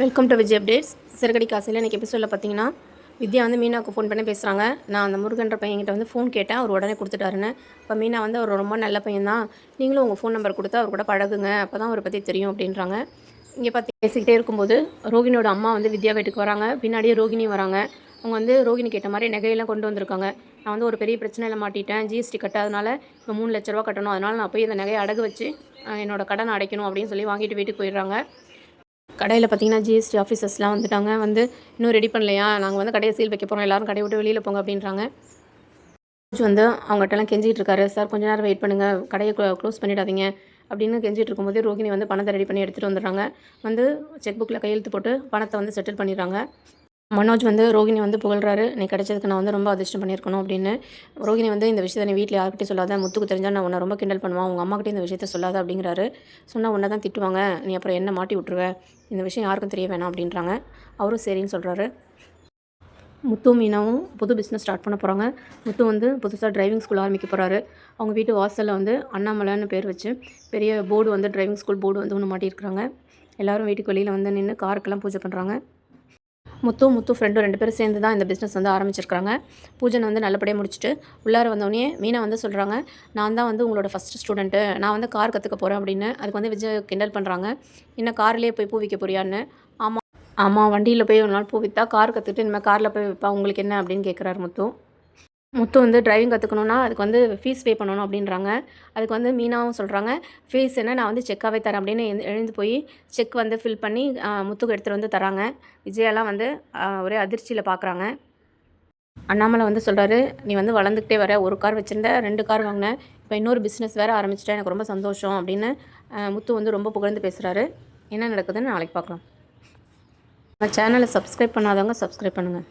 Welcome to Vijay updates. சிறுகடி காசில் இன்றைக்கி எபிசோடில் பார்த்தீங்கன்னா, வித்யா வந்து மீனாவுக்கு ஃபோன் பண்ணி பேசுகிறாங்க. நான் அந்த முருகன்ற பையன்கிட்ட வந்து ஃபோன் கேட்டேன், அவர் உடனே கொடுத்துட்டாருன்னு. இப்போ மீனா வந்து அவர் ரொம்ப நல்ல பையன் தான், நீங்களும் உங்கள் ஃபோன் நம்பர் கொடுத்து அவர் கூட பழகுங்க, அப்போ தான் அவரை பற்றி தெரியும் அப்படின்றாங்க. இங்கே பார்த்து பேசிக்கிட்டே இருக்கும்போது ரோகிணியோட அம்மா வந்து வித்யா வீட்டுக்கு வராங்க, பின்னாடியே ரோகிணி வராங்க. அவங்க வந்து ரோகிணி கேட்ட மாதிரி நகையெல்லாம் கொண்டு வந்திருக்காங்க. நான் வந்து ஒரு பெரிய பிரச்சனையில் மாட்டிட்டேன், ஜிஎஸ்டி கட்டாதனால இப்போ 3 லட்ச ரூபா கட்டணும், அதனால் நான் போய் இந்த நகையை அடகு வச்சு என்னோட கடனை அடைக்கணும் அப்படின்னு சொல்லி வாங்கிட்டு வீட்டுக்கு போயிடுறாங்க. கடையில் பார்த்தீங்கன்னா ஜிஎஸ்டி ஆஃபீஸர்ஸ்லாம் வந்துட்டாங்க. வந்து இன்னும் ரெடி பண்ணலையா, நாங்கள் வந்து கடையை சீல் வைக்க போகிறோம், எல்லோரும் கடையை விட்டு வெளியில் போங்க அப்படின்றாங்க. வந்து அவங்ககிட்டலாம் கெஞ்சிட்டு இருக்காரு. சார் கொஞ்ச நேரம் வெயிட் பண்ணுங்கள், கடையை க்ளோஸ் பண்ணிடாதீங்க அப்படின்னு கெஞ்சிட்டு இருக்கும்போது ரோகிணி வந்து பணத்தை ரெடி பண்ணி எடுத்துகிட்டு வந்துடுறாங்க. வந்து செக் புக்கில் கையெழுத்து போட்டு பணத்தை வந்து செட்டில் பண்ணிடுறாங்க. மனோஜ் வந்து ரோகிணி வந்து புகழ்றாரு, நீ கிடைச்சதுக்கு நான் வந்து ரொம்ப அதிர்ஷ்டம் பண்ணியிருக்கணும் அப்படின்னு. ரோகிணி வந்து இந்த விஷயத்தை நீ வீட்டில் யார்கிட்டையும் சொல்லாத, முத்துக்கு தெரிஞ்சால் நான் உன்னை ரொம்ப கிண்டல் பண்ணுவான், உங்கள் அம்மாக்கிட்டே இந்த விஷயத்த சொல்லாத அப்படிங்கிறாரு. சொன்னால் உன்னை தான் திட்டுவாங்க, நீ அப்புறம் என்ன மாட்டி விட்ருவேன், இந்த விஷயம் யாருக்கும் தெரிய வேணாம் அப்படின்றாங்க. அவரும் சரின்னு சொல்கிறாரு. முத்து மீனாவும் புது பிஸ்னஸ் ஸ்டார்ட் பண்ண போகிறாங்க. முத்து வந்து புதுசாக டிரைவிங் ஸ்கூல் ஆரம்பிக்க போகிறாரு. அவங்க வீட்டு வாசலில் வந்து அண்ணாமலைன்னு பேர் வச்சு பெரிய போர்டு வந்து டிரைவிங் ஸ்கூல் போர்டு வந்து ஒன்று மாட்டியிருக்கிறாங்க. எல்லோரும் வீட்டுக்கு வெளியில் வந்து நின்று காருக்கெல்லாம் பூஜை பண்ணுறாங்க. முத்து ஃப்ரெண்டும் 2 பேரும் சேர்ந்து தான் இந்த பிஸ்னஸ் வந்து ஆரம்பிச்சிருக்காங்க. பூஜனை வந்து நல்லபடியாக முடிச்சுட்டு உள்ளார வந்தோடனே மீனா வந்து சொல்கிறாங்க, நான் தான் வந்து உங்களோட ஃபஸ்ட்டு ஸ்டூடெண்ட்டு, நான் வந்து கார் கற்றுக்க போகிறேன் அப்படின்னு. அதுக்கு வந்து விஜய் கிண்டல் பண்ணுறாங்க, இன்னும் கார்லேயே போய் பூ விற்க போறியான்னு. ஆமாம் வண்டியில் போய் ஒரு நாள் பூ விற்றா கார் கற்றுக்கிட்டு இனிமேல் காரில் போய் விற்பா, உங்களுக்கு என்ன அப்படின்னு கேட்குறாரு முத்து வந்து டிரைவிங் கற்றுக்கணுன்னா அதுக்கு வந்து ஃபீஸ் பே பண்ணணும் அப்படின்றாங்க. அதுக்கு வந்து மீனாவும் சொல்கிறாங்க, ஃபீஸ் என்ன நான் வந்து செக்காகவே தரேன் அப்படின்னு எழுந்து போய் செக் வந்து ஃபில் பண்ணி முத்துக்கு எடுத்துகிட்டு வந்து தராங்க. விஜயெல்லாம் வந்து ஒரே அதிர்ச்சியில் பார்க்குறாங்க. அண்ணாமலை வந்து சொல்கிறாரு, நீ வந்து வளர்ந்துக்கிட்டே வர, ஒரு கார் வச்சுருந்த 2 கார் வாங்கினேன், இப்போ இன்னொரு பிஸ்னஸ் வேறு ஆரம்பிச்சிட்டேன், எனக்கு ரொம்ப சந்தோஷம் அப்படின்னு முத்து வந்து ரொம்ப புகழ்ந்து பேசுகிறாரு. என்ன நடக்குதுன்னு நாளைக்கு பார்க்கலாம். நம்ம சேனலை சப்ஸ்கிரைப் பண்ணாதவங்க சப்ஸ்கிரைப் பண்ணுங்கள்.